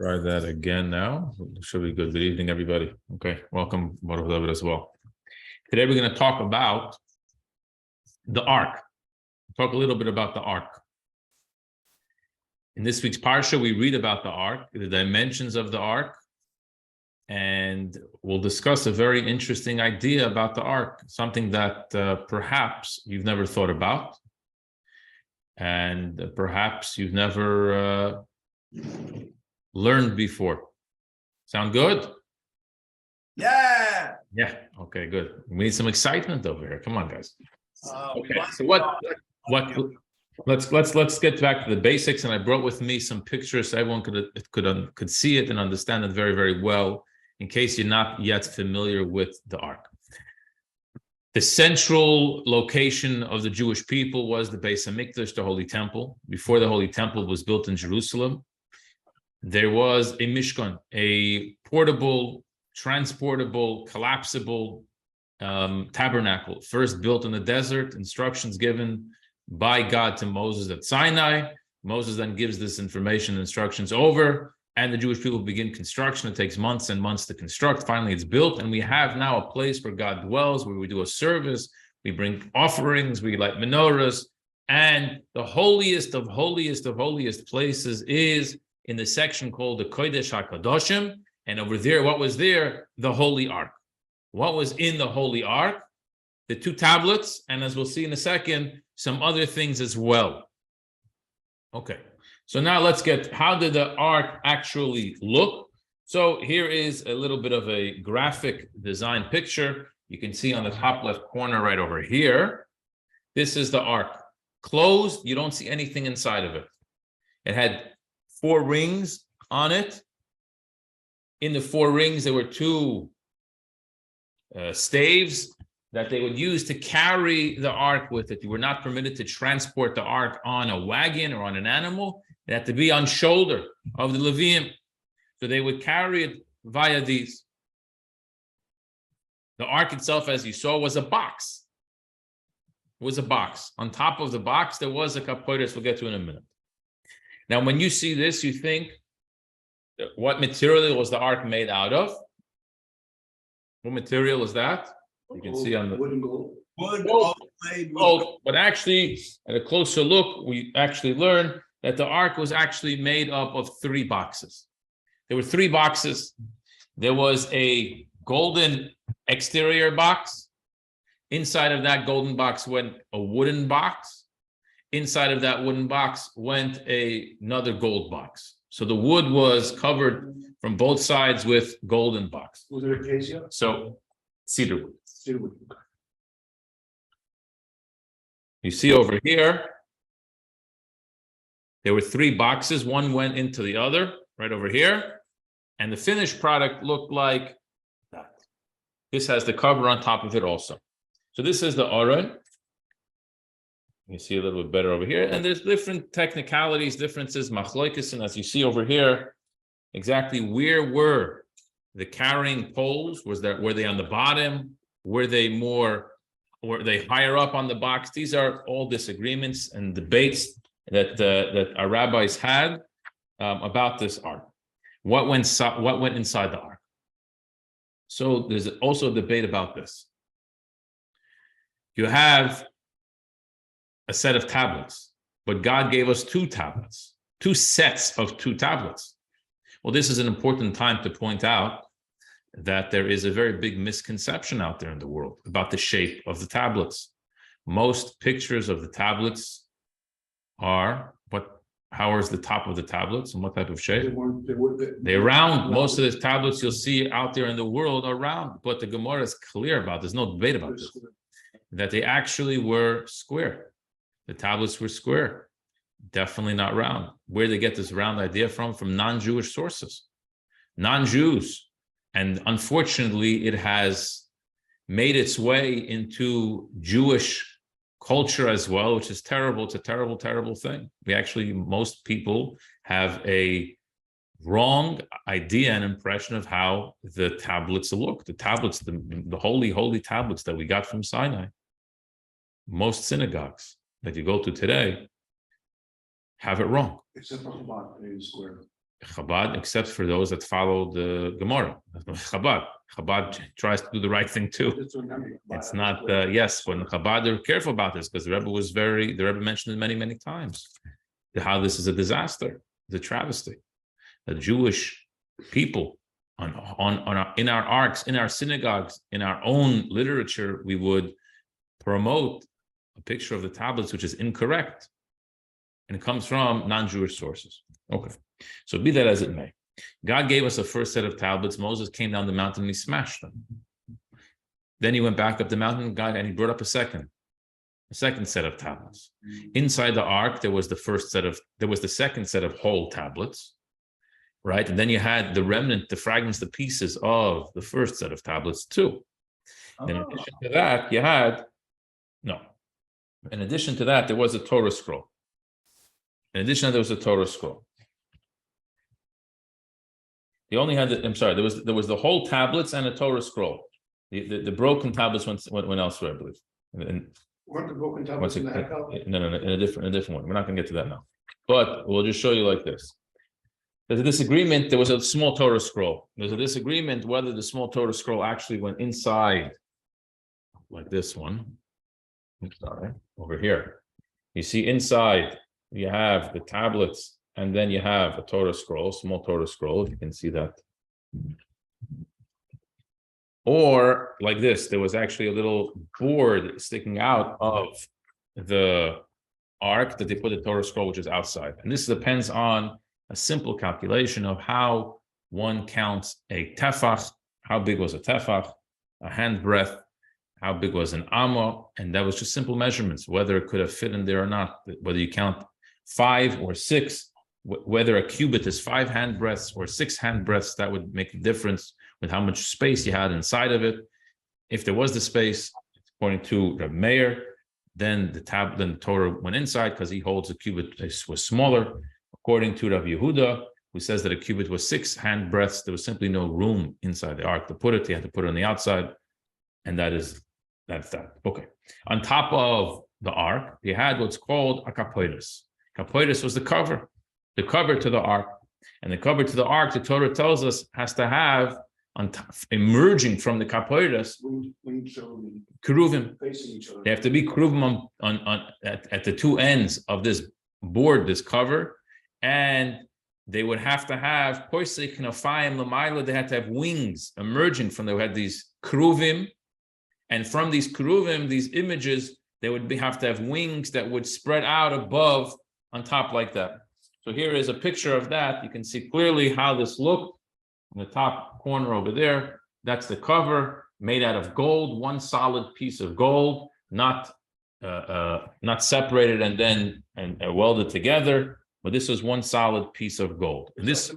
Try that again now. Should be good. Good evening, everybody. Okay, welcome, Baruch as well. Today we're going to talk about the Ark. Talk a little bit about the Ark. In this week's Parsha, we read about the Ark, the dimensions of the Ark, and we'll discuss a very interesting idea about the Ark, something that perhaps you've never thought about, and perhaps you've never learned before. Sound good? Yeah. Yeah. Okay, good. We need some excitement over here. Come on, guys. Okay. So what let's get back to the basics. And I brought with me some pictures so everyone could see it and understand it very, very well, in case you're not yet familiar with the Ark. The central location of the Jewish people was the Beis HaMikdash, the Holy Temple. Before the Holy Temple was built in Jerusalem, there was a Mishkan, a portable, transportable, collapsible tabernacle, first built in the desert, instructions given by God to Moses at Sinai. Moses then gives this information and instructions over, and the Jewish people begin construction. It takes months and months to construct. Finally, it's built, and we have now a place where God dwells, where we do a service, we bring offerings, we light menorahs, and the holiest of holiest of holiest places is in the section called the Kodesh HaKadoshim, and over there, what was there? The Holy Ark. What was in the Holy Ark? The two tablets, and as we'll see in a second, some other things as well. Okay, so now let's get, how did the Ark actually look? So here is a little bit of a graphic design picture. You can see on the top left corner right over here. This is the Ark. Closed, you don't see anything inside of it. It had 4 rings on it. In the 4 rings, there were 2 staves that they would use to carry the Ark with it. You were not permitted to transport the Ark on a wagon or on an animal. It had to be on shoulder of the Leviim. So they would carry it via these. The Ark itself, as you saw, was a box. It was a box. On top of the box, there was a kaporos we'll get to in a minute. Now, when you see this, you think, what material was the Ark made out of? What material is that? You can see on the wood and gold. Gold. But actually, at a closer look, we actually learned that the Ark was actually made up of 3 boxes. There were 3 boxes. There was a golden exterior box. Inside of that golden box went a wooden box. Inside of that wooden box went another gold box. So the wood was covered from both sides with golden box. Was it acacia? So cedar wood. Cedar wood. You see over here, there were 3 boxes. One went into the other, right over here. And the finished product looked like that. This has the cover on top of it also. So this is the Aron. You see a little bit better over here. And there's different technicalities, differences, machloikis, and as you see over here, exactly where were the carrying poles? Were they on the bottom? Were they higher up on the box? These are all disagreements and debates that our rabbis had about this Ark. What went inside the Ark? So there's also a debate about this. You have a set of tablets, but God gave us 2 tablets, 2 sets of 2 tablets. Well, this is an important time to point out that there is a very big misconception out there in the world about the shape of the tablets. Most pictures of the tablets are how is the top of the tablets and what type of shape? They're round. Most of the tablets you'll see out there in the world are round, but the Gemara is clear about, there's no debate about this, that they actually were square. The tablets were square, definitely not round. Where they get this round idea from non-Jewish sources, non-Jews. And unfortunately, it has made its way into Jewish culture as well, which is terrible. It's a terrible, terrible thing. Most people have a wrong idea and impression of how the tablets look. The tablets, the holy, holy tablets that we got from Sinai. Most synagogues that you go to today have it wrong. Except for Chabad, it is square. Chabad, except for those that follow the Gemara. Chabad tries to do the right thing too. It's not, yes, when Chabad, they're careful about this because the Rebbe mentioned it many, many times, how this is a disaster, the travesty. The Jewish people in our arks, in our synagogues, in our own literature, we would promote a picture of the tablets, which is incorrect. And it comes from non-Jewish sources. Okay. So be that as it may. God gave us a first set of tablets. Moses came down the mountain and he smashed them. Then he went back up the mountain, and he brought up a second set of tablets. Inside the ark, there was the second set of whole tablets, right? And then you had the remnant, the fragments, the pieces of the first set of tablets too. In addition to that, in addition to that, there was a Torah scroll. In addition to that, there was a Torah scroll. They only had there was the whole tablets and a Torah scroll. The broken tablets went elsewhere, I believe. Weren't the broken tablets in the Hekal? No, in a different one. We're not going to get to that now. But we'll just show you like this. There's a disagreement. There was a small Torah scroll. There's a disagreement whether the small Torah scroll actually went inside, like this one. Sorry, over here. You see inside, you have the tablets, and then you have a Torah scroll, small Torah scroll, if you can see that. Or like this, there was actually a little board sticking out of the ark that they put the Torah scroll, which is outside. And this depends on a simple calculation of how one counts a tefach, how big was a tefach, a handbreadth, how big was an amma, and that was just simple measurements, whether it could have fit in there or not, whether you count 5 or 6, whether a cubit is 5 handbreadths or 6 handbreadths, that would make a difference with how much space you had inside of it. If there was the space, according to Reb Meir, then the Torah went inside because he holds a cubit was smaller. According to Rav Yehuda, who says that a cubit was 6 handbreadths, there was simply no room inside the ark to put it. He had to put it on the outside, and that's that. Okay. On top of the ark, you had what's called a kapoides. Kapoides was the cover to the ark. And the cover to the ark, the Torah tells us, has to have emerging from the kapoides keruvim. They have to be keruvim at the two ends of this board, this cover, and they would have to have poisei knafayim l'mayla. They had to have wings emerging from. They had these keruvim, and from these keruvim, these images, they would have to have wings that would spread out above, on top like that. So here is a picture of that. You can see clearly how this looked. In the top corner over there, that's the cover made out of gold, one solid piece of gold, not separated and then welded together, but this was one solid piece of gold. And this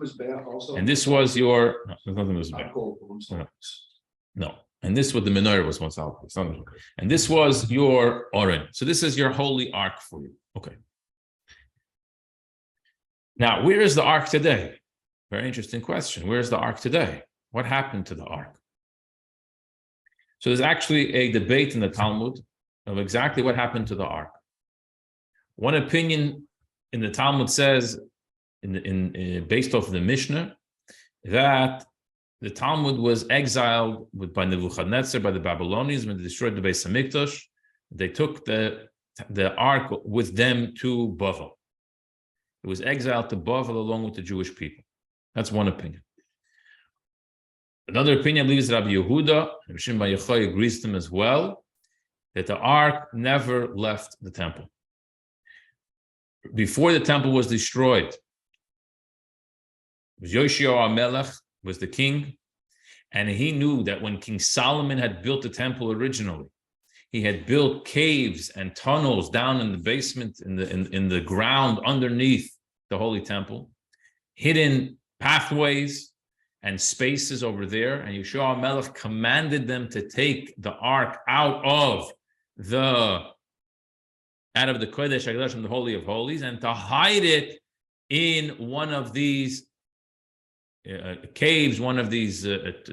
was your nothing was bad. No. And this was the menorah was one solid piece. And this was your oren. So this is your holy ark for you. Okay. Now, where is the ark today? Very interesting question. Where's the ark today? What happened to the ark? So there's actually a debate in the Talmud of exactly what happened to the ark. One opinion in the Talmud says, based off of the Mishnah, that the Talmud was exiled by Nebuchadnezzar, by the Babylonians, when they destroyed the Beis Hamikdash. They took the ark with them to Bavel. It was exiled to Bavel along with the Jewish people. That's one opinion. Another opinion believes Rabbi Yehuda, Rabbi Shimon Bar Yochai agrees with them as well, that the ark never left the temple. Before the temple was destroyed, Yoshio HaMelech was the king, and he knew that when King Solomon had built the temple originally, he had built caves and tunnels down in the basement, in the ground underneath the Holy Temple, hidden pathways and spaces over there, and Yeshua HaMelech commanded them to take the ark out of the Kodesh HaKadosh, from the Holy of Holies, and to hide it in one of these caves, one of these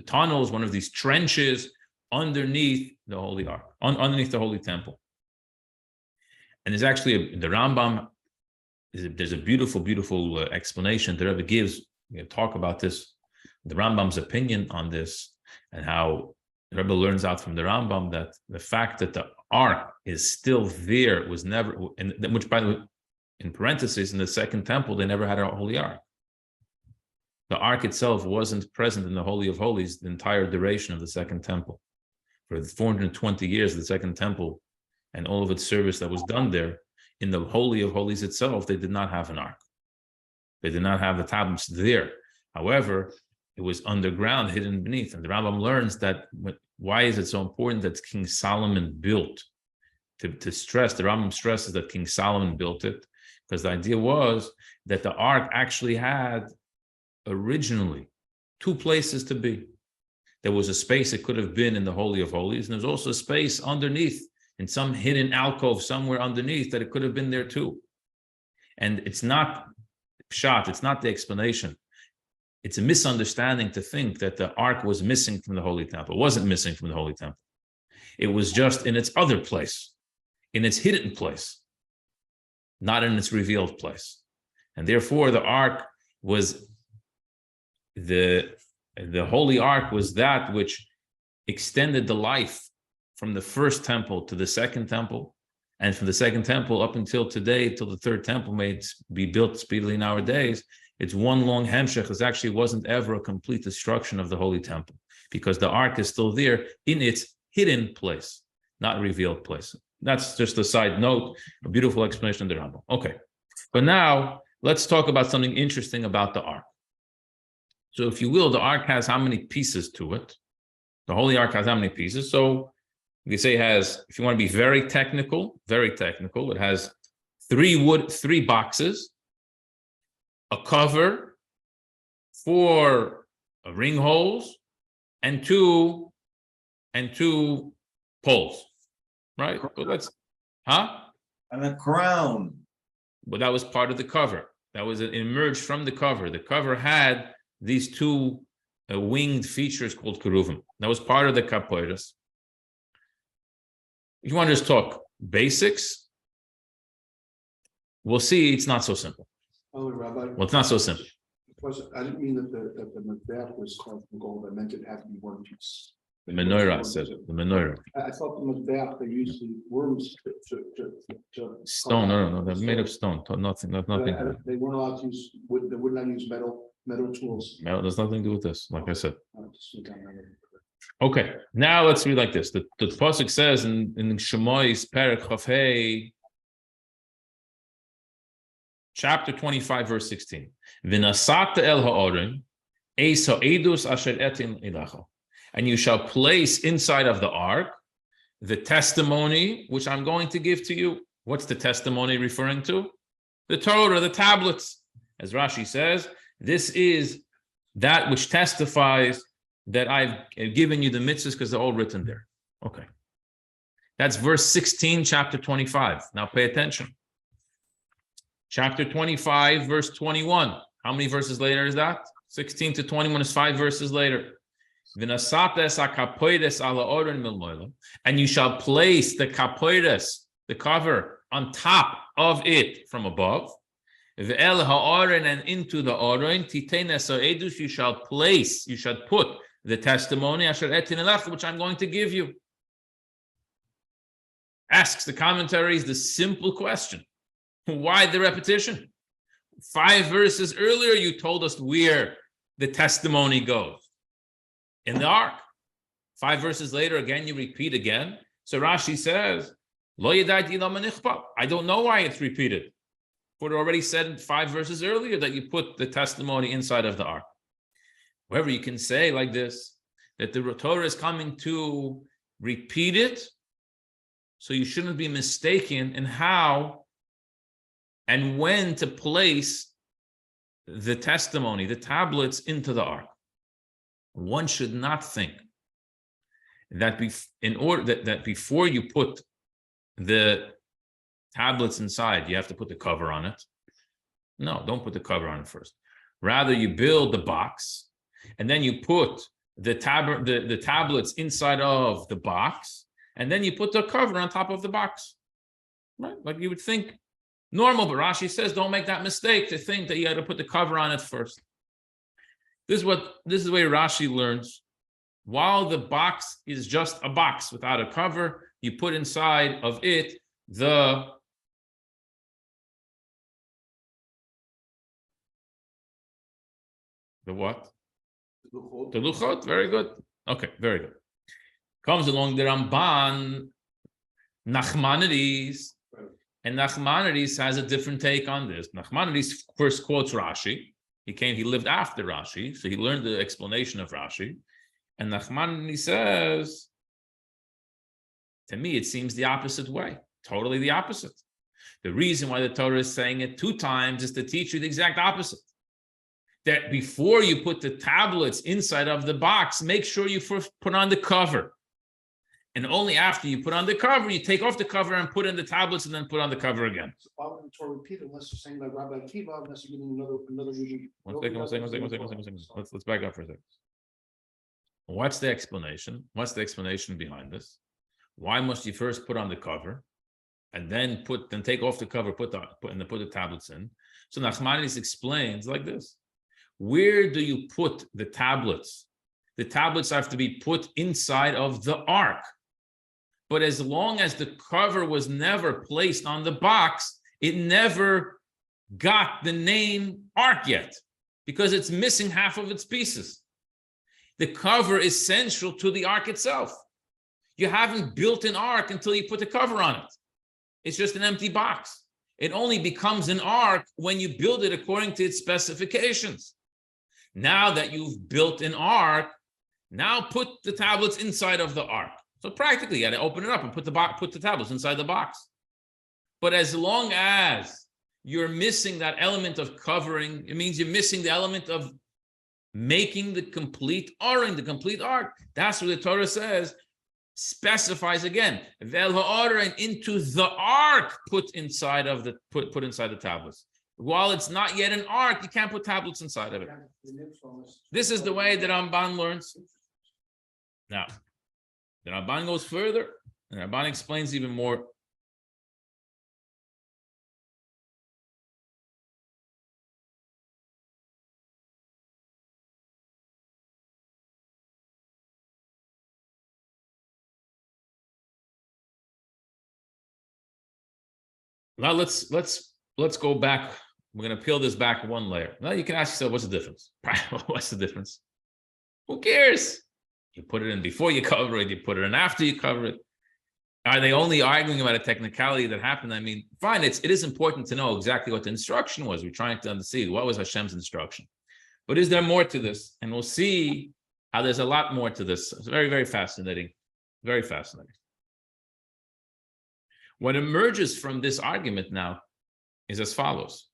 tunnels, one of these trenches underneath the Holy Ark, underneath the Holy Temple. And there's actually the Rambam. There's a beautiful, beautiful explanation the Rebbe gives talk about this, the Rambam's opinion on this, and how the Rebbe learns out from the Rambam that the fact that the ark is still there was never, and which, by the way, in parentheses, in the second temple, they never had a holy ark. The ark itself wasn't present in the Holy of Holies the entire duration of the second temple. For the 420 years of the second temple and all of its service that was done there, in the Holy of Holies itself, they did not have an ark. They did not have the tablets there. However, it was underground, hidden beneath. And the Rambam learns that why is it so important that King Solomon built? To stress, the Rambam stresses that King Solomon built it, because the idea was that the ark actually had originally two places to be. There was a space it could have been in the Holy of Holies, and there's also a space underneath, in some hidden alcove somewhere underneath, that it could have been there too. And it's not pshat, it's not the explanation. It's a misunderstanding to think that the ark was missing from the Holy Temple. It wasn't missing from the Holy Temple. It was just in its other place, in its hidden place, not in its revealed place. And therefore, the ark was the Holy Ark was that which extended the life from the first temple to the second temple, and from the second temple up until today, till the third temple may be built speedily nowadays. It's one long hemshech. It actually wasn't ever a complete destruction of the Holy Temple, because the ark is still there in its hidden place, not revealed place. That's just a side note, a beautiful explanation of the Rambam. Okay, but now let's talk about something interesting about the ark. So if you will, the ark has how many pieces to it? The Holy Ark has how many pieces? So you can say it has, if you want to be very technical, it has three boxes, a cover, 4 ring holes, and two poles, right? But and a crown. But that was part of the cover. That was emerged from the cover. The cover had these 2 winged features called keruvim. That was part of the kapoiras. If you want to just talk basics, we'll see it's not so simple. Oh, Rabbi. Well, it's not so simple. I didn't mean that the mizbeach was carved from gold. I meant it had to be one piece. The menorah says it. The menorah. I thought the mizbeach, they used the worms to Stone. No. They're made of stone. Nothing. They weren't allowed to use wood. They would not use metal tools. No, there's nothing to do with this. Like I said. Okay, now let's read like this. The pasuk says in Shemois Perek Chafhei, chapter 25, verse 16. V'nasata el ha'orim, eis ha'edus asher etin ilacha. And you shall place inside of the ark the testimony which I'm going to give to you. What's the testimony referring to? The Torah, the tablets. As Rashi says, this is that which testifies that I've given you the mitzvahs, because they're all written there. Okay. That's verse 16, chapter 25. Now pay attention. Chapter 25, verse 21. How many verses later is that? 16 to 21 is 5 verses later. And you shall place the kapoides, the cover, on top of it from above. And into the oren, you shall place, you shall put the testimony, which I'm going to give you. Asks the commentaries the simple question. Why the repetition? 5 verses earlier, you told us where the testimony goes. In the ark. 5 verses later, again, you repeat again. So Rashi says, I don't know why it's repeated. But it already said 5 verses earlier that you put the testimony inside of the ark. However, you can say like this, that the Torah is coming to repeat it, so you shouldn't be mistaken in how and when to place the testimony, the tablets, into the ark. One should not think that that before you put the tablets inside, you have to put the cover on it. No, don't put the cover on it first. Rather, you build the box, and then you put the tablets inside of the box, and then you put the cover on top of the box. Right? Like you would think normal, but Rashi says don't make that mistake to think that you got to put the cover on it first. This is the way Rashi learns. While the box is just a box without a cover, you put inside of it the what? The luchot. Very good. Okay, very good. Comes along the Ramban, Nachmanodies, and Nachmanodies has a different take on this. Nachmanodies first quotes Rashi. He lived after Rashi, so he learned the explanation of Rashi. And Nachmanodies says, to me, it seems the opposite way. Totally the opposite. The reason why the Torah is saying it 2 times is to teach you the exact opposite. That before you put the tablets inside of the box, make sure you first put on the cover. And only after you put on the cover, you take off the cover and put in the tablets and then put on the cover again. So why would the Torah repeat it unless you're saying like Rabbi Akiva, unless you're giving another reading? One second. Let's back up for a second. What's the explanation? What's the explanation behind this? Why must you first put on the cover and then take off the cover, put the tablets in? So Nachmanides explains like this. Where do you put the tablets? The tablets have to be put inside of the ark. But as long as the cover was never placed on the box, it never got the name ark yet, because it's missing half of its pieces. The cover is central to the ark itself. You haven't built an ark until you put the cover on it. It's just an empty box. It only becomes an ark when you build it according to its specifications. Now that you've built an ark, now put the tablets inside of the ark. So practically, you got to open it up and put the tablets inside the box. But as long as you're missing that element of covering, it means you're missing the element of making the complete aron, the complete ark. That's what the Torah says, specifies again. Vel ha'aron, into the ark, put inside the tablets. While it's not yet an ark, you can't put tablets inside of it. This is the way that Ramban learns. Now, the Ramban goes further, and Ramban explains even more. Now let's go back. We're going to peel this back one layer. Now you can ask yourself, what's the difference? What's the difference? Who cares? You put it in before you cover it, you put it in after you cover it. Are they only arguing about a technicality that happened? I mean, fine, it is important to know exactly what the instruction was. We're trying to understand what was Hashem's instruction. But is there more to this? And we'll see how there's a lot more to this. It's very, very fascinating. Very fascinating. What emerges from this argument now is as follows.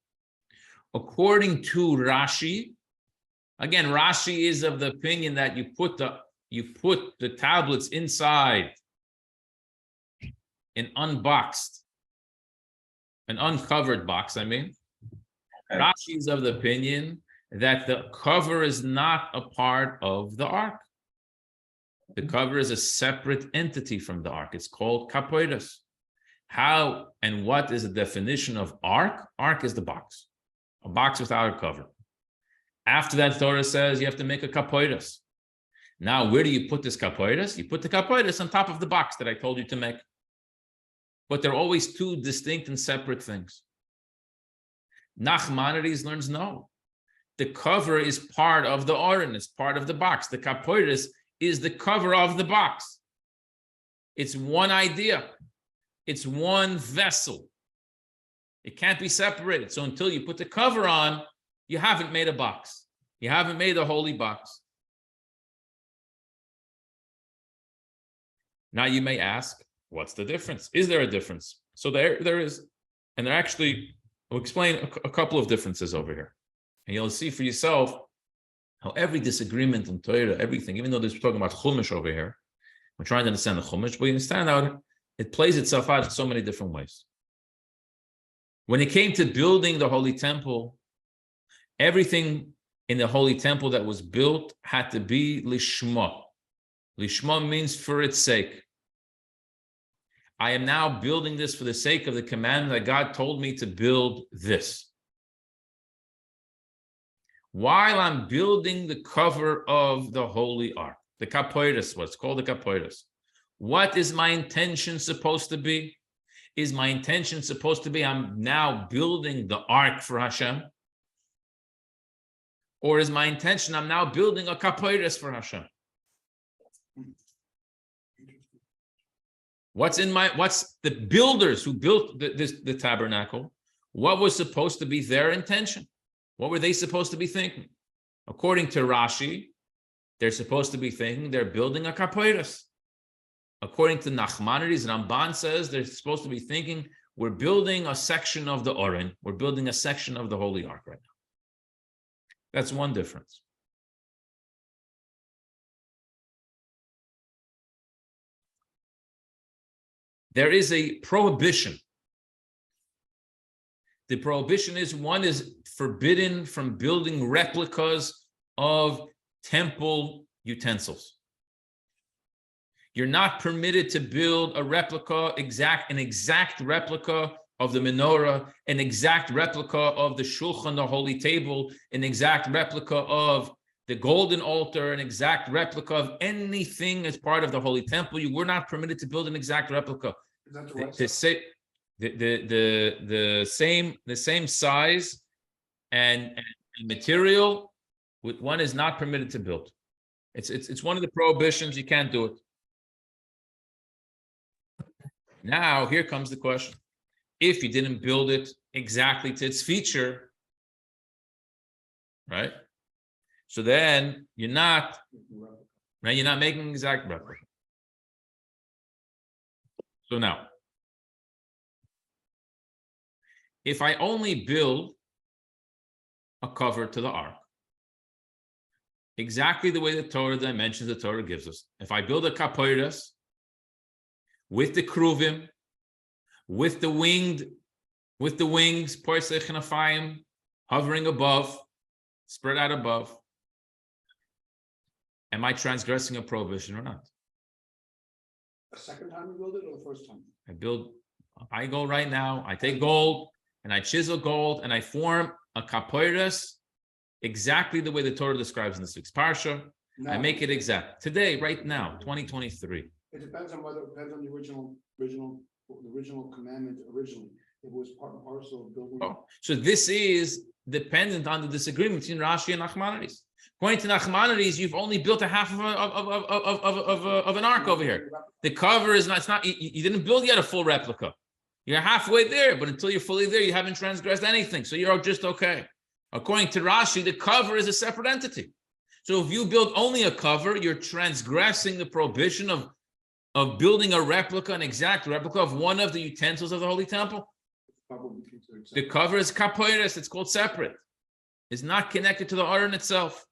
According to Rashi, again, Rashi is of the opinion that you put the tablets inside an uncovered box, Okay. Rashi is of the opinion that the cover is not a part of the ark. The cover is a separate entity from the ark. It's called kapoides. How and what is the definition of ark? Ark is the box, a box without a cover. After that, Torah says you have to make a kapoides. Now, where do you put this kapoides? You put the kapoides on top of the box that I told you to make. But they're always 2 distinct and separate things. Nachmanides learns no. The cover is part of the aron, it's part of the box. The kapoides is the cover of the box. It's one idea. It's one vessel. It can't be separated. So until you put the cover on, you haven't made a box. You haven't made a holy box. Now you may ask, what's the difference? Is there a difference? So there is, and there actually, I'll explain a couple of differences over here. And you'll see for yourself how every disagreement in Torah, everything, even though we're talking about Chumash over here, we're trying to understand the Chumash, but you understand how it plays itself out in so many different ways. When it came to building the Holy Temple, everything in the Holy Temple that was built had to be lishma. Lishma means for its sake. I am now building this for the sake of the commandment that God told me to build this. while I'm building the cover of the Holy Ark, the kapoiros, what's called the kapoiros, what is my intention supposed to be? Is my intention supposed to be I'm now building the Ark for Hashem? Or is my intention I'm now building a kapoiros for Hashem? What's the builders who built the tabernacle? What was supposed to be their intention? What were they supposed to be thinking? According to Rashi, they're supposed to be thinking they're building a kapoiros. According to Nachmanodies, Ramban says they're supposed to be thinking we're building a section of the Oren. We're building a section of the Holy Ark right now. That's one difference. There is a prohibition. The prohibition is one is forbidden from building replicas of temple utensils. You're not permitted to build an exact replica of the menorah, an exact replica of the shulchan, the holy table, an exact replica of the golden altar, an exact replica of anything as part of the holy temple. You were not permitted to build an exact replica. Is that the right The same size and material, with one is not permitted to build. It's one of the prohibitions. You can't do it. Now here comes the question: if you didn't build it exactly to its feature, right? So then you're not making an exact replica. So now, if I only build a cover to the ark, exactly the way the Torah dimensions the Torah gives us, if I build a kapoiros with the kruvim, with the wings, poisech chenafayim, hovering above, spread out above, am I transgressing a prohibition or not? A second time you build it or the first time? I go right now, I take gold and I chisel gold and I form a kapoiros exactly the way the Torah describes in this week's parsha. No. I make it exact. Today, right now, 2023. It depends on the original commandment originally. It was part and parcel of building. Oh, so this is dependent on the disagreement between Rashi and Nachmanodies. According to Nachmanodies, you've only built a half of an ark over here. The cover is not. It's not. You didn't build yet a full replica. You're halfway there, but until you're fully there, you haven't transgressed anything. So you're just okay. According to Rashi, the cover is a separate entity. So if you build only a cover, you're transgressing the prohibition of building a replica, an exact replica of one of the utensils of the Holy Temple. The cover is kapoiros. It's called separate. It's not connected to the Aron itself.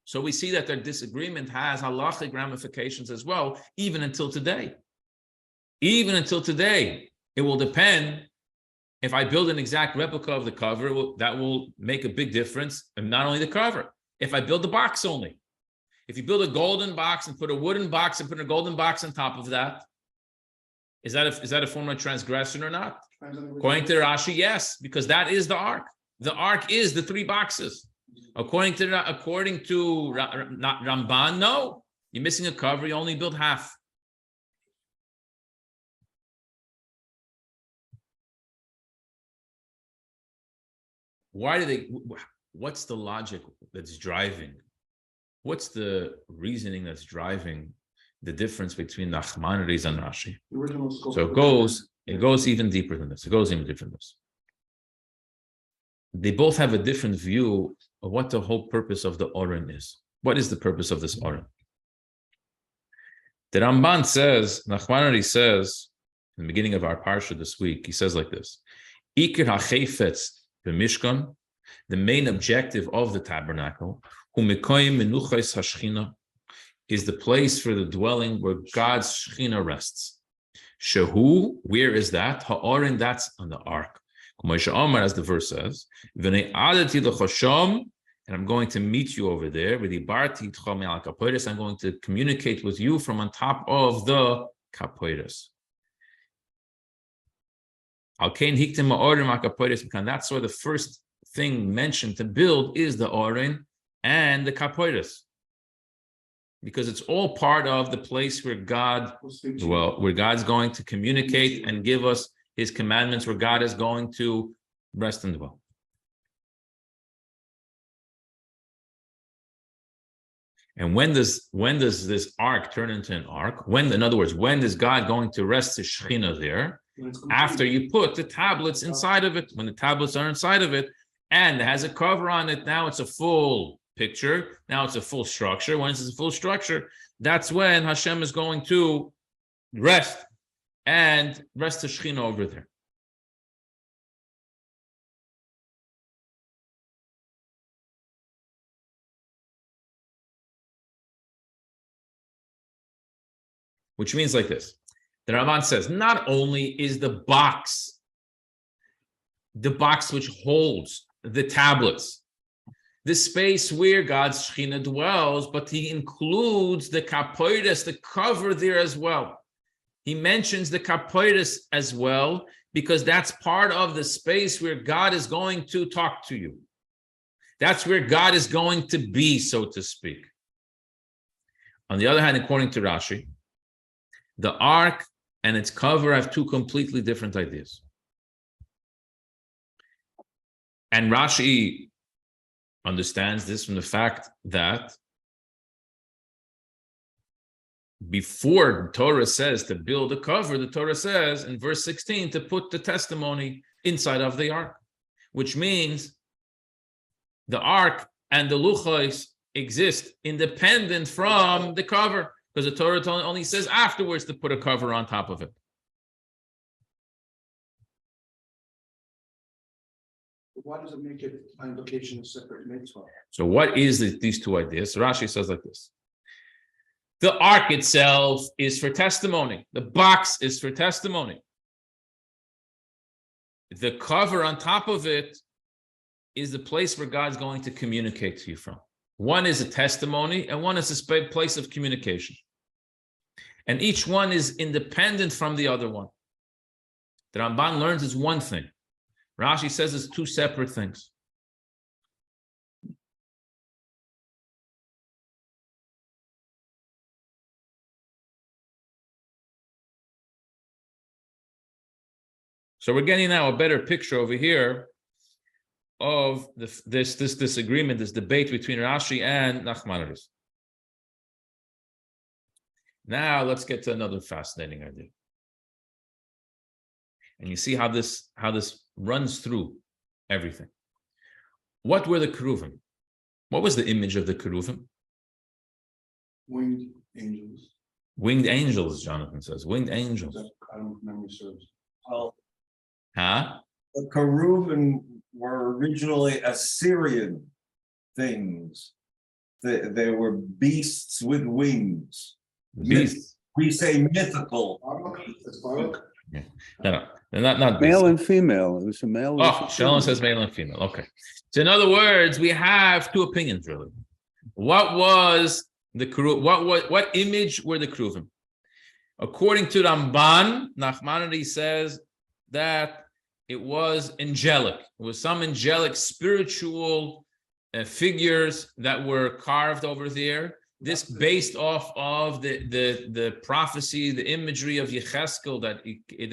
So we see that their disagreement has halachic ramifications as well, even until today. Even until today, it will depend. If I build an exact replica of the cover, that will make a big difference. And not only the cover. If I build the box only. If you build a golden box and put a wooden box and put a golden box on top of that, is that a form of transgression or not? According to Rashi, yes, because that is the ark. The ark is the three boxes. According to Ramban, no. You're missing a cover. You only build half. What's the logic that's driving? What's the reasoning that's driving the difference between Nachmanodies and Rashi? So it goes even deeper than this. It goes even deeper than this. They both have a different view of what the whole purpose of the Oren is. What is the purpose of this Oren? The Ramban says, Nachmanodies says, in the beginning of our parsha this week, he says like this: Ikir hachefetz b'mishkan, the main objective of the tabernacle, humekoyim menuchos hashchina, is the place for the dwelling where God's Shechina rests. Shehu, where is that? Ha'oren, that's on the ark. As the verse says, and I'm going to meet you over there. I'm going to communicate with you from on top of the kapoiros. That's why the first thing mentioned to build is the Oren and the Kapoiris. Because it's all part of the place where where God's going to communicate and give us his commandments, where God is going to rest and dwell. And when does this ark turn into an ark? In other words, when is God going to rest his Shekhinah there? After you put the tablets inside of it. When the tablets are inside of it, and it has a cover on it, now it's a full picture. Now it's a full structure. Once it's a full structure, that's when Hashem is going to rest the Shekhinah over there. Which means like this. The Ramban says, not only is the box which holds the tablets, the space where God's Shekhinah dwells, but he includes the kapoiris, the cover there as well. He mentions the kapoiris as well, because that's part of the space where God is going to talk to you. That's where God is going to be, so to speak. On the other hand, according to Rashi, the ark and its cover have two completely different ideas. And Rashi understands this from the fact that before the Torah says to build a cover, the Torah says in verse 16 to put the testimony inside of the ark, which means the ark and the luchos exist independent from the cover. Because the Torah only says afterwards to put a cover on top of it. Why does it make it an invocation of separate mitzvah? So what is these two ideas? So Rashi says like this. The ark itself is for testimony. The box is for testimony. The cover on top of it is the place where God's going to communicate to you from. One is a testimony and one is a place of communication. And each one is independent from the other one. The Ramban learns is one thing. Rashi says it's two separate things. So we're getting now a better picture over here of this disagreement, this debate between Rashi and Nachmanodies. Now let's get to another fascinating idea. And you see how this runs through everything. What were the keruvim? What was the image of the keruvim? Winged angels. Winged angels, Jonathan says. Winged angels. I don't remember serves. Well, Huh? the Keruvim were originally Assyrian things. They were beasts with wings. Beasts. We say mythical. Yeah. No, not Male beasts. and female. It was a male. Oh, Shalom says male and female. Okay. So in other words, we have two opinions really. What was the keruvim? What image were the keruvim? According to Ramban, Nachmanodies says that it was angelic. It was some angelic spiritual figures that were carved over there. This based off of the prophecy, the imagery of Yecheskel that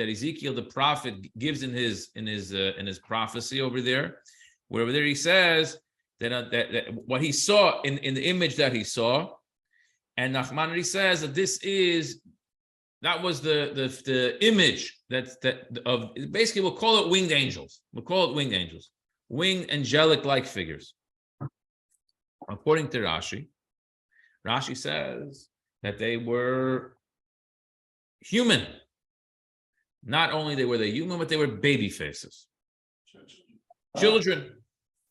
Ezekiel the prophet gives in his prophecy over there, where over there he says that what he saw in the image that he saw, and Nachmanodies says that that was the image of basically we'll call it winged angels. We'll call it winged angels, winged angelic like figures. According to Rashi says that they were human. Not only were they human, but they were baby faces. Children,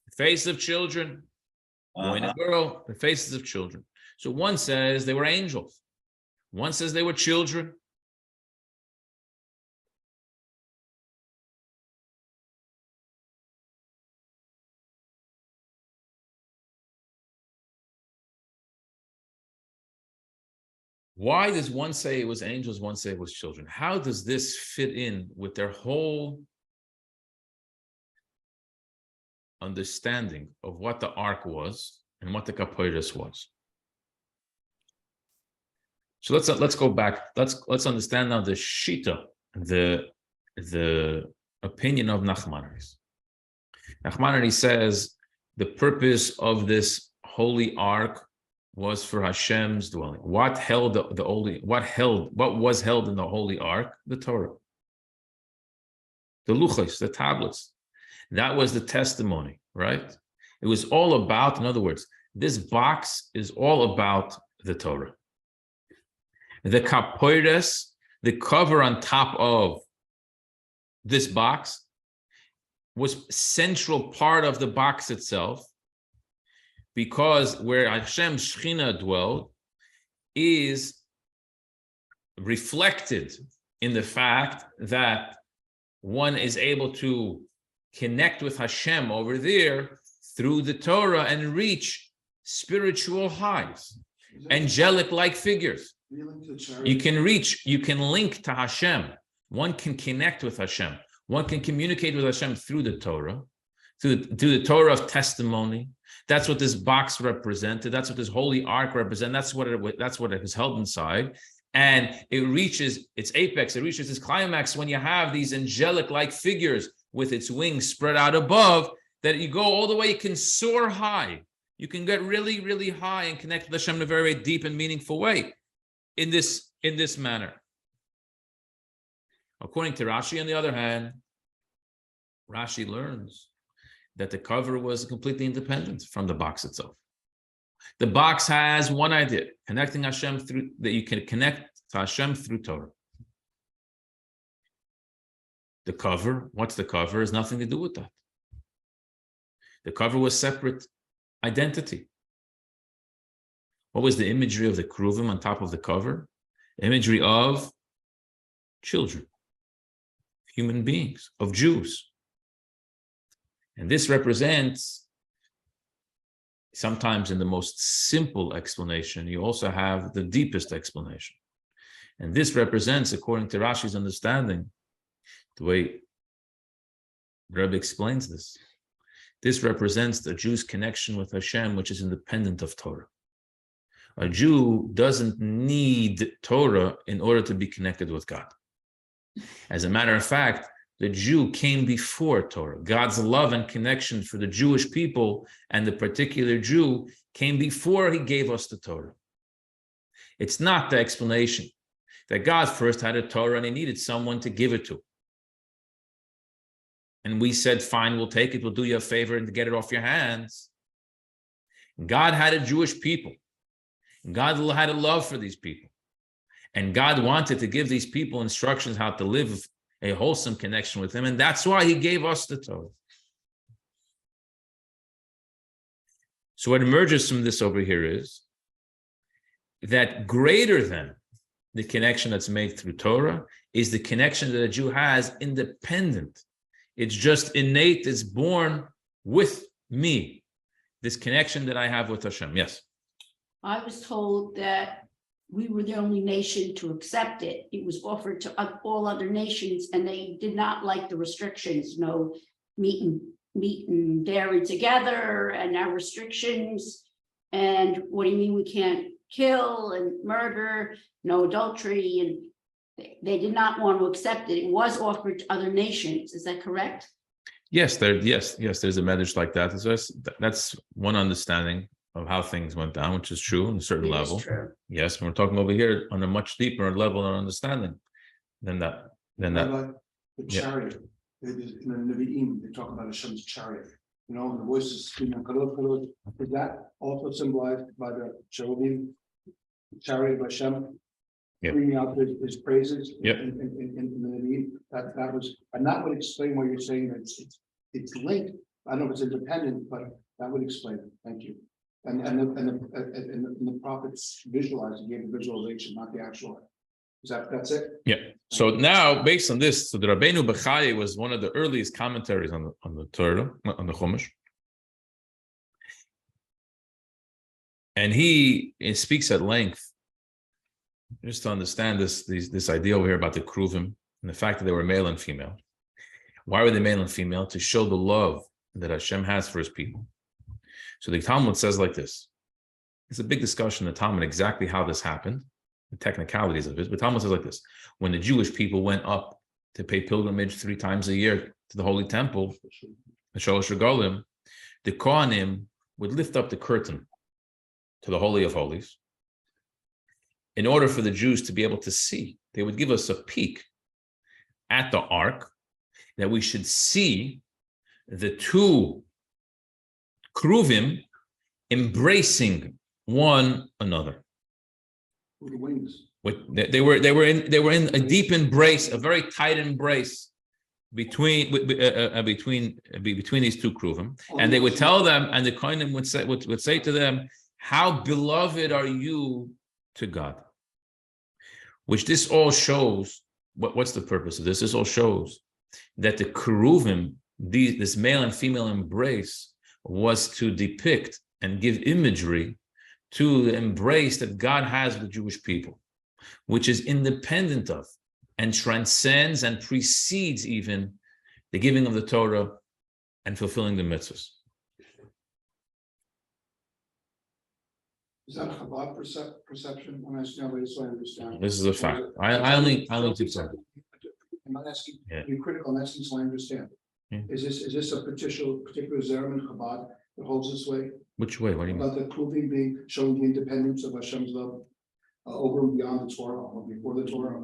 the face of children, boy and a girl, the faces of children. So one says they were angels. One says they were children. Why does one say it was angels, one say it was children? How does this fit in with their whole understanding of what the ark was and what the kapoiros was. So let's go back. Let's understand now the shita, the opinion of Nachmanodies. Nachmanodies says the purpose of this holy ark was for Hashem's dwelling. What was held in the holy ark? The Torah, the luchos, the tablets. That was the testimony, right? It was all about, in other words, this box is all about the Torah. The kapoiros, the cover on top of this box, was central part of the box itself, because where Hashem's Shechina dwelled is reflected in the fact that one is able to connect with Hashem over there through the Torah and reach spiritual highs, angelic-like figures. You can link to Hashem. One can connect with Hashem. One can communicate with Hashem through the Torah, through the Torah of testimony. That's what this box represented. That's what this holy ark represented. That's what it was held inside. And it reaches its apex. It reaches its climax when you have these angelic-like figures with its wings spread out above, that you go all the way, you can soar high. You can get really, really high and connect with Hashem in a very, very deep and meaningful way in this manner. According to Rashi, on the other hand, Rashi learns that the cover was completely independent from the box itself. The box has one idea, connecting Hashem through, that you can connect to Hashem through Torah. The cover, what's the cover, has nothing to do with that. The cover was separate identity. What was the imagery of the keruvim on top of the cover? Imagery of children, human beings, of Jews. And this represents, sometimes in the most simple explanation, you also have the deepest explanation. And this represents, according to Rashi's understanding, the way Rebbe explains this, this represents the Jew's connection with Hashem, which is independent of Torah. A Jew doesn't need Torah in order to be connected with God. As a matter of fact, the Jew came before Torah. God's love and connection for the Jewish people and the particular Jew came before he gave us the Torah. It's not the explanation that God first had a Torah and he needed someone to give it to. And we said, fine, we'll take it, we'll do you a favor and get it off your hands. God had a Jewish people. God had a love for these people. And God wanted to give these people instructions how to live a wholesome connection with him. And that's why he gave us the Torah. So what emerges from this over here is that greater than the connection that's made through Torah is the connection that a Jew has independent. It's just innate, it's born with me. This connection that I have with Hashem. Yes. I was told that we were the only nation to accept it. It was offered to all other nations, and they did not like the restrictions. No meat and dairy together, and our restrictions. And what do you mean we can't kill and murder? No adultery, and they did not want to accept it. It was offered to other nations. Is that correct? Yes, there's a message like that. That's one understanding of how things went down, which is true on a certain level. True. Yes, we're talking over here on a much deeper level of understanding than that. Like the chariot, in the Nevi'im, they talk about Hashem's chariot. You know, the voices screaming, "Kadosh, Kadosh." Is that also symbolized by the cherubim, chariot of Hashem, screaming out his praises? Yep. In the Nevi'im, that was, and that would explain why you're saying that it's linked. I don't know if it's independent, but that would explain it. Thank you. And the prophets visualized, gave the visualization, not the actual. That's it? Yeah. So now, based on this, so the Rabbeinu Bechai was one of the earliest commentaries on the Torah, on the Chumash, and he speaks at length just to understand this idea over here about the keruvim and the fact that they were male and female. Why were they male and female? To show the love that Hashem has for his people. So the Talmud says like this. It's a big discussion in the Talmud exactly how this happened, the technicalities of it. But Talmud says like this. When the Jewish people went up to pay pilgrimage 3 times a year to the Holy Temple, the Shalosh Regalim, the Kohanim would lift up the curtain to the Holy of Holies. In order for the Jews to be able to see, they would give us a peek at the Ark, that we should see the 2 Kruvim embracing one another. With the wings. They were in a deep embrace, a very tight embrace between these 2 Kruvim, and they would tell them, and the Kohanim would say to them, "How beloved are you to God?" Which this all shows. What's the purpose of this? This all shows that the Kruvim, this male and female embrace, was to depict and give imagery to the embrace that God has with the Jewish people, which is independent of and transcends and precedes even the giving of the Torah and fulfilling the mitzvahs. Is that a Chabad perception? I'm asking everybody so I understand. This is a fact. I only do so. I'm not asking, Yeah. you're critical, I'm asking so I understand. Yeah. Is this a particular Zerem in Chabad that holds this way? Which way? What do you mean? About the proving being, showing the independence of Hashem's love over and beyond the Torah, or before the Torah,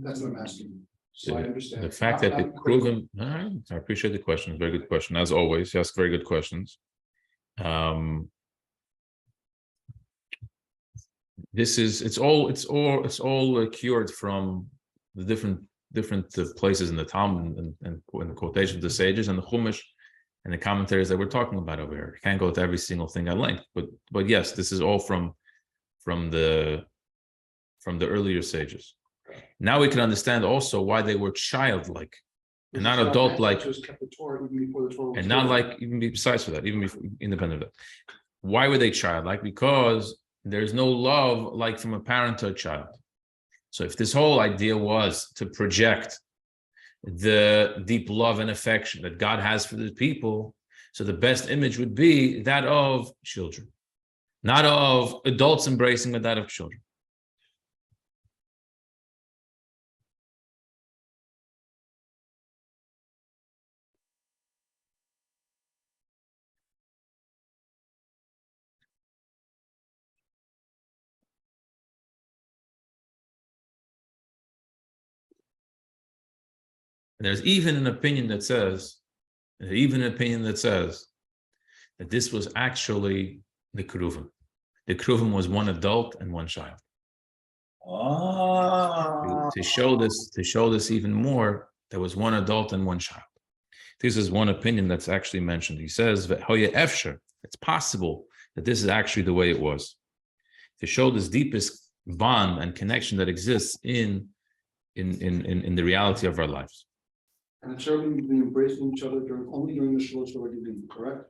that's what I'm asking. So I understand. The fact that the Kruvim, all right, I appreciate the question. Very good question. As always, you ask very good questions. It's all cured from the different places in the Talmud and the quotations of the sages and the Chumash and the commentaries that we're talking about over here. I can't go to every single thing at length, but yes, this is all from the earlier sages. Now we can understand also why they were childlike and not adult-like, and not like even besides for that, even independent of that. Why were they childlike? Because there's no love like from a parent to a child. So if this whole idea was to project the deep love and affection that God has for the people, so the best image would be that of children, not of adults embracing, but that of children. And there's even an opinion that says that this was actually the Kruvim. The Kruvim was one adult and one child. To show this even more, there was one adult and one child. This is one opinion that's actually mentioned. He says that it's possible that this is actually the way it was. To show this deepest bond and connection that exists in the reality of our lives. And it's certainly be embracing each other only during the Shalosh Regalim, correct?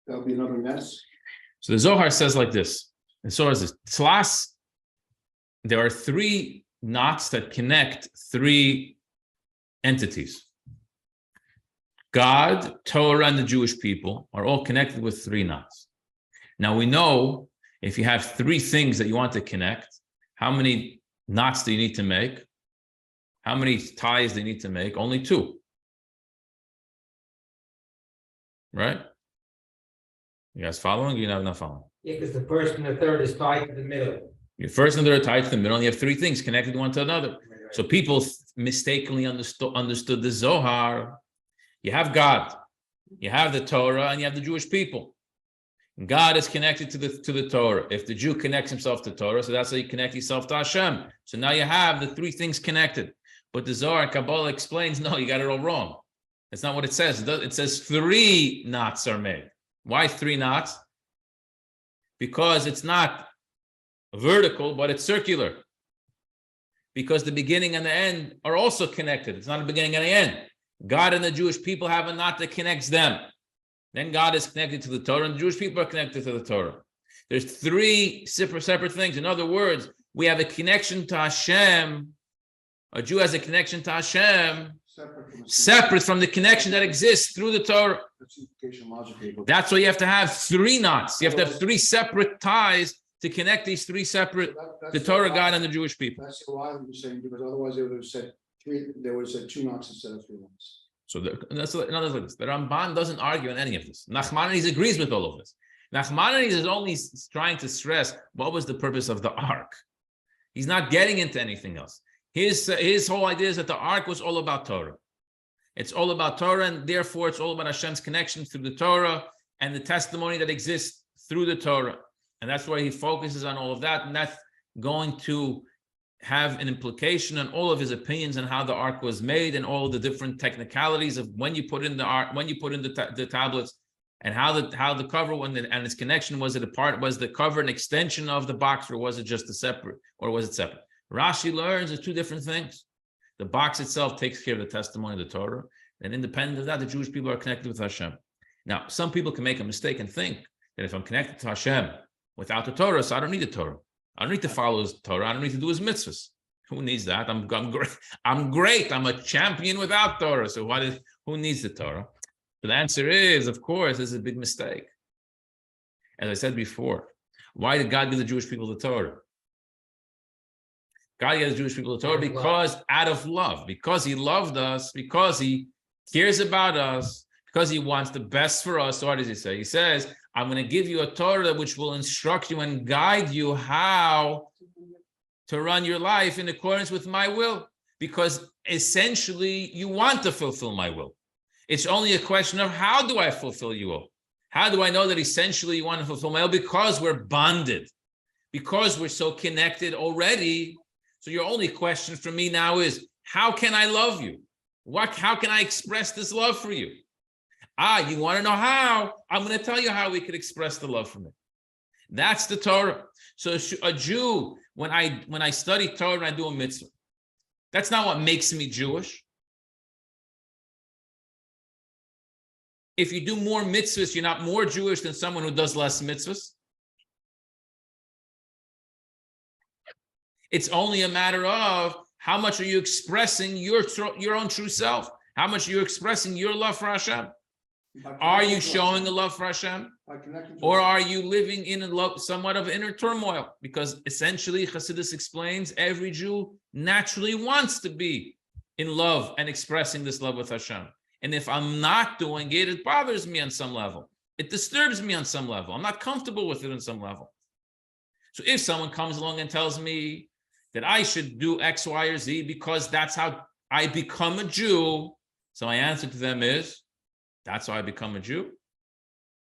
That would be another mess. So the Zohar says like this. And so is this. Tzlas, there are 3 knots that connect 3 entities. God, Torah, and the Jewish people are all connected with 3 knots. Now we know if you have 3 things that you want to connect, how many knots do you need to make? How many ties do you need to make? Only 2. Right? You guys following? You're not following. Yeah, because the first and the third is tied to the middle. Your first and third are tied to the middle, and you have 3 things connected one to another. So people mistakenly understood the Zohar. You have God, you have the Torah, and you have the Jewish people. God is connected to the Torah. If the Jew connects himself to Torah, so that's how you connect yourself to Hashem. So now you have the 3 things connected. But the Zohar and Kabbalah explains, no, you got it all wrong. That's not what it says. It says 3 knots are made. Why 3 knots? Because it's not vertical, but it's circular. Because the beginning and the end are also connected. It's not a beginning and an end. God and the Jewish people have a knot that connects them. Then God is connected to the Torah, and the Jewish people are connected to the Torah. There's 3 separate things. In other words, we have a connection to Hashem. A Jew has a connection to Hashem separate from the connection that exists through the Torah. That's implication logically, but That's why you have to have three knots. You have to have three separate ties to connect these three separate, the Torah God and the Jewish people. That's why I'm saying, because otherwise they would have said three, they would have said 2 knots instead of 3 knots. So that's another thing. The Ramban doesn't argue on any of this. Nachmanides agrees with all of this. Nachmanides is only trying to stress what was the purpose of the ark. He's not getting into anything else. His whole idea is that the ark was all about Torah. It's all about Torah, and therefore it's all about Hashem's connection through the Torah and the testimony that exists through the Torah. And that's why he focuses on all of that, and that's going to have an implication on all of his opinions on how the ark was made and all the different technicalities of when you put in the ark, when you put in the tablets, and how the cover and its connection, was the cover an extension of the box, or was it just separate? Rashi learns there's 2 different things. The box itself takes care of the testimony of the Torah, and independent of that, the Jewish people are connected with Hashem. Now, some people can make a mistake and think that if I'm connected to Hashem without the Torah, so I don't need the Torah. I don't need to follow his Torah. I don't need to do his mitzvahs. Who needs that? I'm great. I'm great. I'm a champion without Torah. So who needs the Torah? So the answer is, of course, this is a big mistake. As I said before, why did God give the Jewish people the Torah? God gave the Jewish people the Torah because out of love, because he loved us, because he cares about us, because he wants the best for us. So what does he say? He says, I'm going to give you a Torah which will instruct you and guide you how to run your life in accordance with my will, because essentially you want to fulfill my will. It's only a question of how do I fulfill your will? How do I know that essentially you want to fulfill my will? Because we're bonded, because we're so connected already. So your only question for me now is, how can I love you? How can I express this love for you? You want to know how? I'm going to tell you how we could express the love for me. That's the Torah. So a Jew, when I study Torah and I do a mitzvah, that's not what makes me Jewish. If you do more mitzvahs, you're not more Jewish than someone who does less mitzvahs. It's only a matter of how much are you expressing your own true self? How much are you expressing your love for Hashem? Are you showing a love for Hashem? Or are you living in a love, somewhat of inner turmoil? Because essentially, Chassidus explains, every Jew naturally wants to be in love and expressing this love with Hashem. And if I'm not doing it, it bothers me on some level. It disturbs me on some level. I'm not comfortable with it on some level. So if someone comes along and tells me that I should do X, Y, or Z because that's how I become a Jew, so my answer to them is, that's how I become a Jew?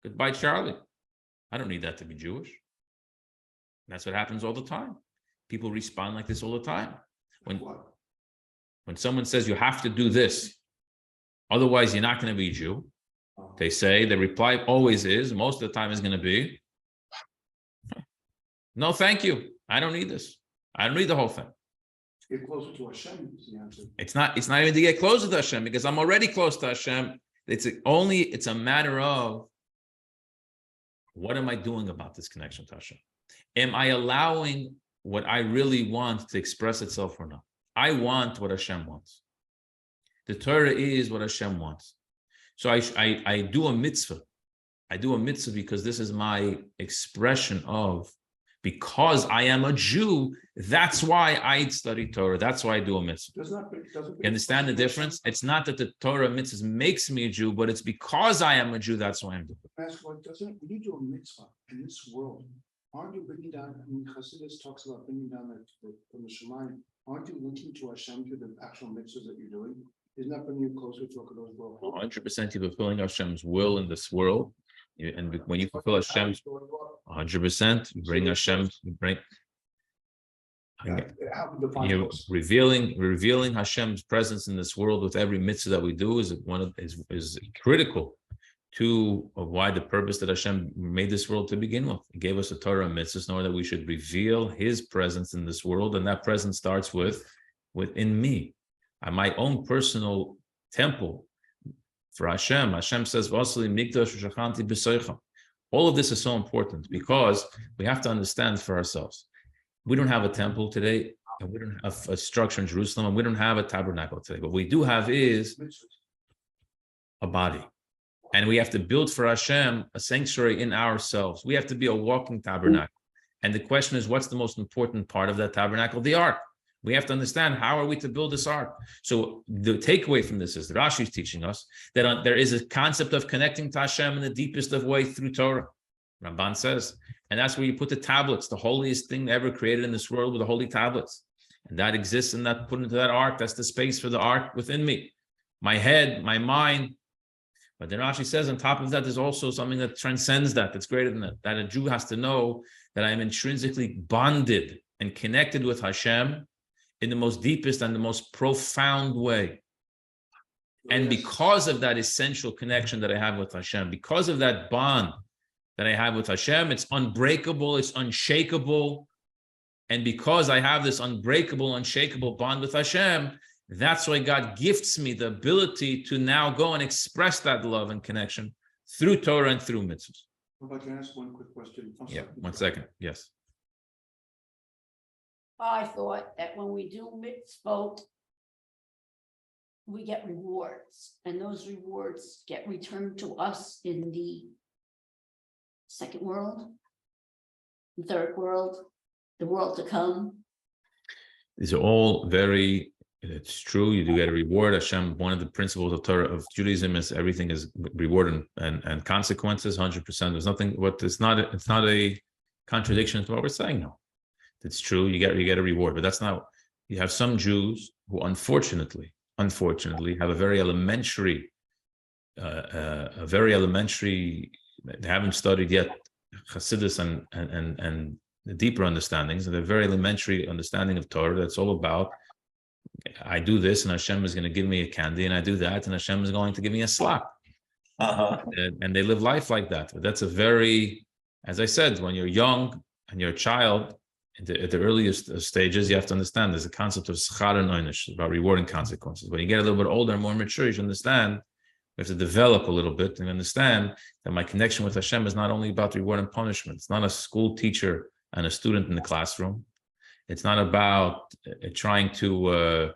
Goodbye, Charlie. I don't need that to be Jewish. That's what happens all the time. People respond like this all the time. When someone says you have to do this, otherwise you're not going to be a Jew, they say, the reply always is, most of the time is going to be, no, thank you. I don't need this. I don't need the whole thing. Get closer to Hashem is the answer. It's not even to get closer to Hashem, because I'm already close to Hashem. It's a matter of, what am I doing about this connection to Hashem? Am I allowing what I really want to express itself or not? I want what Hashem wants. The Torah is what Hashem wants. So I do a mitzvah. I do a mitzvah because this is my expression of, because I am a Jew, that's why I study Torah. That's why I do a mitzvah. You understand the difference? It's not that the Torah mitzvah makes me a Jew, but it's because I am a Jew, that's why I'm doing it. When you do a mitzvah in this world, aren't you bringing down, I mean, Chassidus talks about bringing down from the Shemayim, aren't you linking to Hashem through the actual mitzvahs that you're doing? Isn't that bringing you closer to HaKadosh Baruch Hu? 100% you're fulfilling Hashem's will in this world. And when you fulfill Hashem's 100%, you bring Hashem, you're revealing Hashem's presence in this world with every mitzvah that we do is critical to why the purpose that Hashem made this world to begin with. He gave us a Torah and mitzvahs in order that we should reveal His presence in this world, and that presence starts within me, my own personal temple. For Hashem says, all of this is so important because we have to understand for ourselves. We don't have a temple today. And we don't have a structure in Jerusalem, and we don't have a tabernacle today. What we do have is a body. And we have to build for Hashem a sanctuary in ourselves. We have to be a walking tabernacle. And the question is, what's the most important part of that tabernacle? The ark. We have to understand, how are we to build this ark? So the takeaway from this is that Rashi is teaching us that there is a concept of connecting to Hashem in the deepest of way through Torah. Ramban says, and that's where you put the tablets, the holiest thing ever created in this world with the holy tablets. And that exists in that, put into that ark. That's the space for the ark within me. My head, my mind. But then Rashi says on top of that, there's also something that transcends that, that's greater than that. That a Jew has to know that I am intrinsically bonded and connected with Hashem in the most deepest and the most profound way. And because of that essential connection that I have with Hashem, because of that bond that I have with Hashem, it's unbreakable, it's unshakable. And because I have this unbreakable, unshakable bond with Hashem, that's why God gifts me the ability to now go and express that love and connection through Torah and through mitzvahs. If I can ask one quick question. Yeah, 1 second. Yes. I thought that when we do mitzvot, we get rewards, and those rewards get returned to us in the second world, the third world, the world to come. These are all very, it's true. You do get a reward. Hashem, one of the principles of Torah, of Judaism, is everything is reward and consequences, 100%. There's nothing, it's not a contradiction to what we're saying now. It's true. You get a reward, but that's not. You have some Jews who, unfortunately, have a very elementary. They haven't studied yet Chassidus and the deeper understandings, and the very elementary understanding of Torah. That's all about. I do this, and Hashem is going to give me a candy, and I do that, and Hashem is going to give me a slap. And they live life like that. But that's a very, as I said, when you're young and you're a child. At the earliest stages, you have to understand there's a concept of schar and oynish, about rewarding consequences. When you get a little bit older and more mature, you should understand, we have to develop a little bit and understand that my connection with Hashem is not only about reward and punishment. It's not a school teacher and a student in the classroom. It's not about trying to,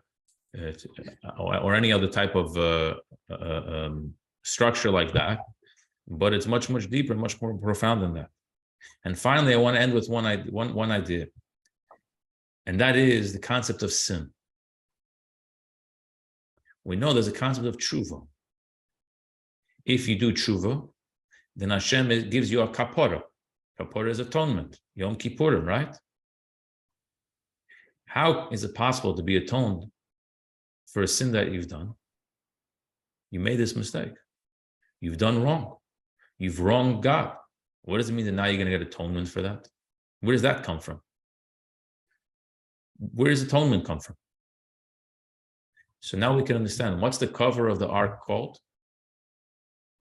or any other type of structure like that, but it's much, much deeper, much more profound than that. And finally, I want to end with one idea, and that is the concept of sin. We know there's a concept of tshuva. If you do tshuva, then Hashem gives you a kapara. Kapara is atonement, Yom Kippurim, right? How is it possible to be atoned for a sin that you've done? You made this mistake. You've done wrong. You've wronged God. What does it mean that now you're going to get atonement for that? Where does that come from? Where does atonement come from? So now we can understand, what's the cover of the ark called?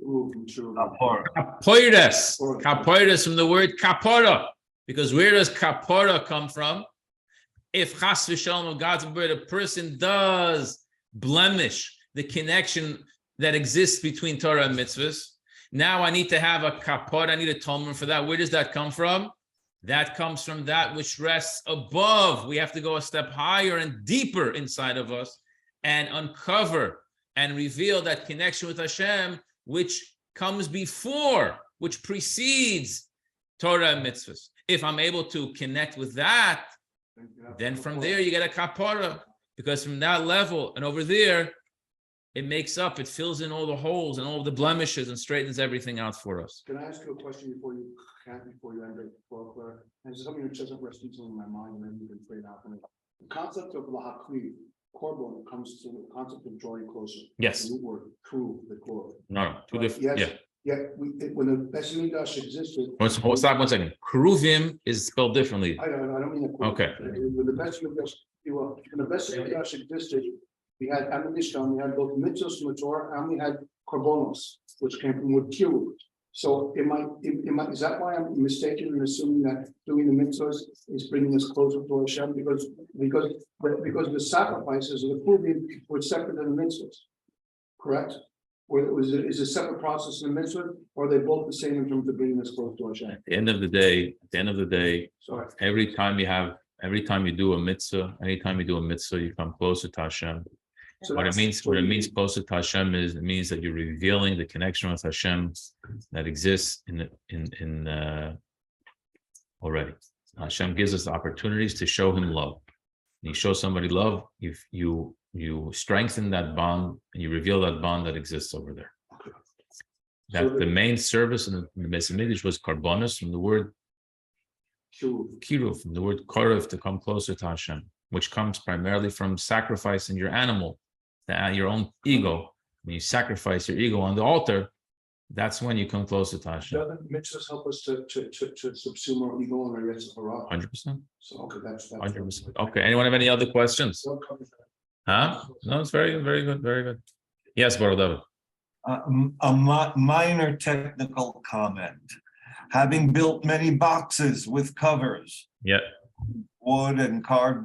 Kapoides. Kapoides from the word kapora. Because where does kapora come from? If chas v'shalom of God's word, a person does blemish the connection that exists between Torah and mitzvahs, now I need to have a kapor, I need atonement for that. Where does that come from? That comes from that which rests above. We have to go a step higher and deeper inside of us and uncover and reveal that connection with Hashem, which comes before, which precedes Torah and mitzvahs. If I'm able to connect with that, then from there you get a kapora, because from that level and over there, it makes up, it fills in all the holes and all the blemishes and straightens everything out for us. Can I ask you a question before you end it? And it's something that doesn't rest easily in my mind, and then you can trade out. The concept of lahakli, korban, comes to the concept of drawing closer. Yes. The root word, kru, the korban. No, two different. Yes. Yeah. Yeah, when the Beis Hamikdash existed. Stop 1 second. Kruvim is spelled differently. I don't mean that. Okay. When the Beis Hamikdash existed, we had ammunition, we had both mitzvos from the Torah, and we had korbanos, which came from wood kiruv. So is that why I'm mistaken in assuming that doing the mitzvos is bringing us closer to Hashem? Because the sacrifices of the kruvim were separate than the mitzvos, correct? Or is it a separate process in the mitzvah, or are they both the same in terms of bringing us close to Hashem? At the end of the day, Sorry. every time you have Every time you do a mitzvah, anytime you do a mitzvah, you come closer to Hashem. So What it that's means, what what it you means mean. closer to Hashem is, it means that you're revealing the connection with Hashem that exists already. Hashem gives us opportunities to show him love. When you show somebody love, you strengthen that bond and you reveal that bond that exists over there. That the main service in the Beis Hamikdash was karbonos, from the word kiruv, from the word korev, to come closer to Hashem, which comes primarily from sacrificing your animal, your own ego. When you sacrifice your ego on the altar, that's when you come closer to Hashem. Doesn't mitzvahs help us to subsume our ego and our yes, 100%. So, okay, that's. 100%. Okay, anyone have any other questions? Huh? No, it's very good, very good, very good. Yes, Baruch David. Minor technical comment. Having built many boxes with covers, Yeah. wood and cardboard